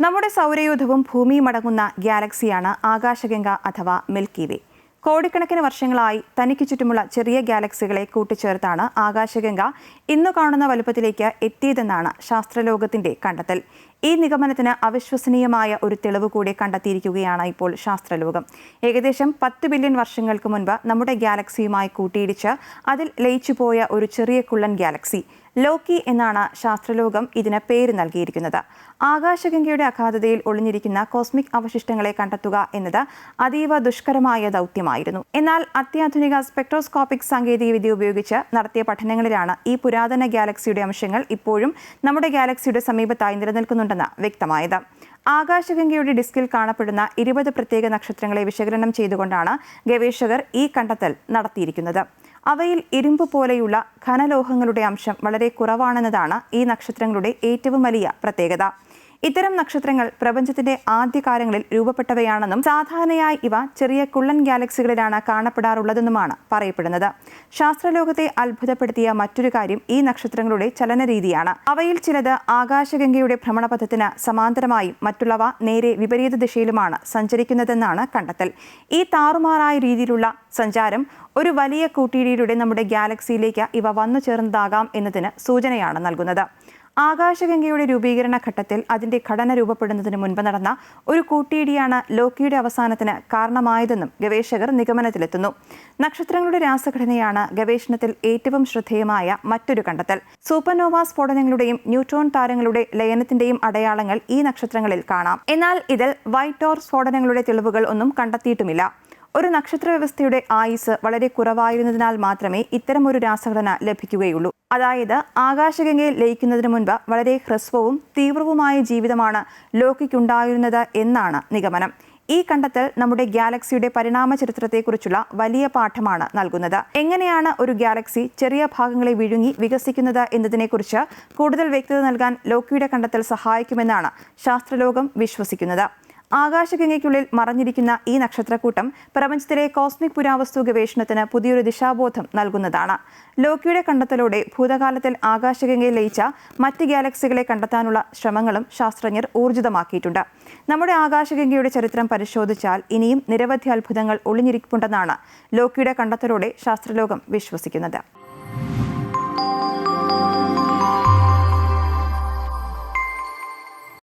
നമ്മുടെ സൗരയൂഥവും ഭൂമിയും അടങ്ങുന്ന ഗാലക്സിയാണ് ആകാശഗംഗ അഥവാ മിൽക്കി വേ. കോടിക്കണക്കിന് വർഷങ്ങളായി തനിക്ക് ചുറ്റുമുള്ള ചെറിയ ഗാലക്സികളെ കൂട്ടിച്ചേർത്താണ് ആകാശഗംഗ ഇന്നു കാണുന്ന വലുപ്പത്തിലേക്ക് എത്തിയതെന്നാണ് ശാസ്ത്രലോകത്തിന്റെ കണ്ടെത്തൽ. ഈ നിഗമനത്തിന് അവിശ്വസനീയമായ ഒരു തെളിവ് കൂടി കണ്ടെത്തിയിരിക്കുകയാണ് ഇപ്പോൾ ശാസ്ത്രലോകം. ഏകദേശം 10 ബില്യൺ വർഷങ്ങൾക്ക് മുൻപ് നമ്മുടെ ഗാലക്സിയുമായി കൂട്ടിയിടിച്ച് അതിൽ ലയിച്ചുപോയ ഒരു ചെറിയ കുള്ളൻ ഗാലക്സി ലോക്കി എന്നാണ് ശാസ്ത്രലോകം ഇതിന് പേര് നൽകിയിരിക്കുന്നത്. ആകാശഗംഗയുടെ അഗാധതയിൽ ഒളിഞ്ഞിരിക്കുന്ന കോസ്മിക് അവശിഷ്ടങ്ങളെ കണ്ടെത്തുക എന്നത് അതീവ ദുഷ്കരമായ ദൗത്യമായിരുന്നു. എന്നാൽ അത്യാധുനിക സ്പെക്ട്രോസ്കോപ്പിക് സാങ്കേതികവിദ്യ ഉപയോഗിച്ച് നടത്തിയ പഠനങ്ങളിലാണ് ഈ പുരാതന ഗാലക്സിയുടെ അംശങ്ങൾ ഇപ്പോഴും നമ്മുടെ ഗാലക്സിയുടെ സമീപത്തായി നിലനിൽക്കുന്നുണ്ടെന്ന് വ്യക്തമായത്. ആകാശഗംഗയുടെ ഡിസ്കിൽ കാണപ്പെടുന്ന 20 പ്രത്യേക നക്ഷത്രങ്ങളെ വിശകലനം ചെയ്തുകൊണ്ടാണ് ഗവേഷകർ ഈ കണ്ടെത്തൽ നടത്തിയിരിക്കുന്നത്. അവയിൽ ഇരുമ്പ് പോലെയുള്ള ഘനലോഹങ്ങളുടെ അംശം വളരെ കുറവാണെന്നതാണ് ഈ നക്ഷത്രങ്ങളുടെ ഏറ്റവും വലിയ പ്രത്യേകത. ഇത്തരം നക്ഷത്രങ്ങൾ പ്രപഞ്ചത്തിന്റെ ആദ്യകാലങ്ങളിൽ രൂപപ്പെട്ടവയാണെന്നും സാധാരണയായി ഇവ ചെറിയ കുള്ളൻ ഗാലക്സികളിലാണ് കാണപ്പെടാറുള്ളതെന്നുമാണ് പറയപ്പെടുന്നത്. ശാസ്ത്രലോകത്തെ അത്ഭുതപ്പെടുത്തിയ മറ്റൊരു കാര്യം ഈ നക്ഷത്രങ്ങളുടെ ചലനരീതിയാണ്. അവയിൽ ചിലത് ആകാശഗംഗയുടെ ഭ്രമണപഥത്തിന് സമാന്തരമായും മറ്റുള്ളവ നേരെ വിപരീത ദിശയിലുമാണ് സഞ്ചരിക്കുന്നതെന്നാണ് കണ്ടെത്തൽ. ഈ താറുമാറായ രീതിയിലുള്ള സഞ്ചാരം ഒരു വലിയ കൂട്ടിയിടിയിലൂടെ നമ്മുടെ ഗാലക്സിയിലേക്ക് ഇവ വന്നു ചേർന്നതാകാം എന്നതിന് സൂചനയാണ് നൽകുന്നത്. ആകാശഗംഗയുടെ രൂപീകരണ ഘട്ടത്തിൽ അതിന്റെ ഘടന രൂപപ്പെടുന്നതിന് മുൻപ് നടന്ന ഒരു കൂട്ടിയിടിയാണ് ലോക്കിയുടെ അവസാനത്തിന് കാരണമായതെന്നും ഗവേഷകർ നിഗമനത്തിലെത്തുന്നു. നക്ഷത്രങ്ങളുടെ രാസഘടനയാണ് ഗവേഷണത്തിൽ ഏറ്റവും ശ്രദ്ധേയമായ മറ്റൊരു കണ്ടെത്തൽ. സൂപ്പർനോവ സ്ഫോടനങ്ങളുടെയും ന്യൂട്രോൺ താരങ്ങളുടെ ലയനത്തിന്റെയും അടയാളങ്ങൾ ഈ നക്ഷത്രങ്ങളിൽ കാണാം. എന്നാൽ ഇതിൽ വൈറ്റ് ഡോർഫ് സ്ഫോടനങ്ങളുടെ തെളിവുകൾ ഒന്നും കണ്ടെത്തിയിട്ടുമില്ല. ഒരു നക്ഷത്ര വ്യവസ്ഥയുടെ ആയുസ് വളരെ കുറവായിരുന്നതിനാൽ മാത്രമേ ഇത്തരമൊരു രാസഘടന ലഭിക്കുകയുള്ളൂ. അതായത് ആകാശഗംഗയിൽ ലയിക്കുന്നതിന് മുൻപ് വളരെ ഹ്രസ്വവും തീവ്രവുമായ ജീവിതമാണ് ലോക്കിക്കുണ്ടായിരുന്നത് എന്നാണ് നിഗമനം. ഈ കണ്ടെത്തൽ നമ്മുടെ ഗാലക്സിയുടെ പരിണാമ ചരിത്രത്തെക്കുറിച്ചുള്ള വലിയ പാഠമാണ് നൽകുന്നത്. എങ്ങനെയാണ് ഒരു ഗാലക്സി ചെറിയ ഭാഗങ്ങളെ വിഴുങ്ങി വികസിക്കുന്നത് എന്നതിനെക്കുറിച്ച് കൂടുതൽ വ്യക്തത നൽകാൻ ലോക്കിയുടെ കണ്ടെത്തൽ സഹായിക്കുമെന്നാണ് ശാസ്ത്രലോകം വിശ്വസിക്കുന്നത്. ആകാശഗംഗയ്ക്കുള്ളിൽ മറഞ്ഞിരിക്കുന്ന ഈ നക്ഷത്രക്കൂട്ടം പ്രപഞ്ചത്തിലെ കോസ്മിക് പുരാവസ്തു ഗവേഷണത്തിന് പുതിയൊരു ദിശാബോധം നൽകുന്നതാണ്. ലോക്കിയുടെ കണ്ടെത്തലോടെ ഭൂതകാലത്തിൽ ആകാശഗംഗയിൽ ലയിച്ച മറ്റ് ഗാലക്സികളെ കണ്ടെത്താനുള്ള ശ്രമങ്ങളും ശാസ്ത്രജ്ഞർ ഊർജിതമാക്കിയിട്ടുണ്ട്. നമ്മുടെ ആകാശഗംഗയുടെ ചരിത്രം പരിശോധിച്ചാൽ ഇനിയും നിരവധി അത്ഭുതങ്ങൾ ഒളിഞ്ഞിരിപ്പുണ്ടെന്നാണ് ലോക്കിയുടെ കണ്ടെത്തലോടെ ശാസ്ത്രലോകം വിശ്വസിക്കുന്നത്.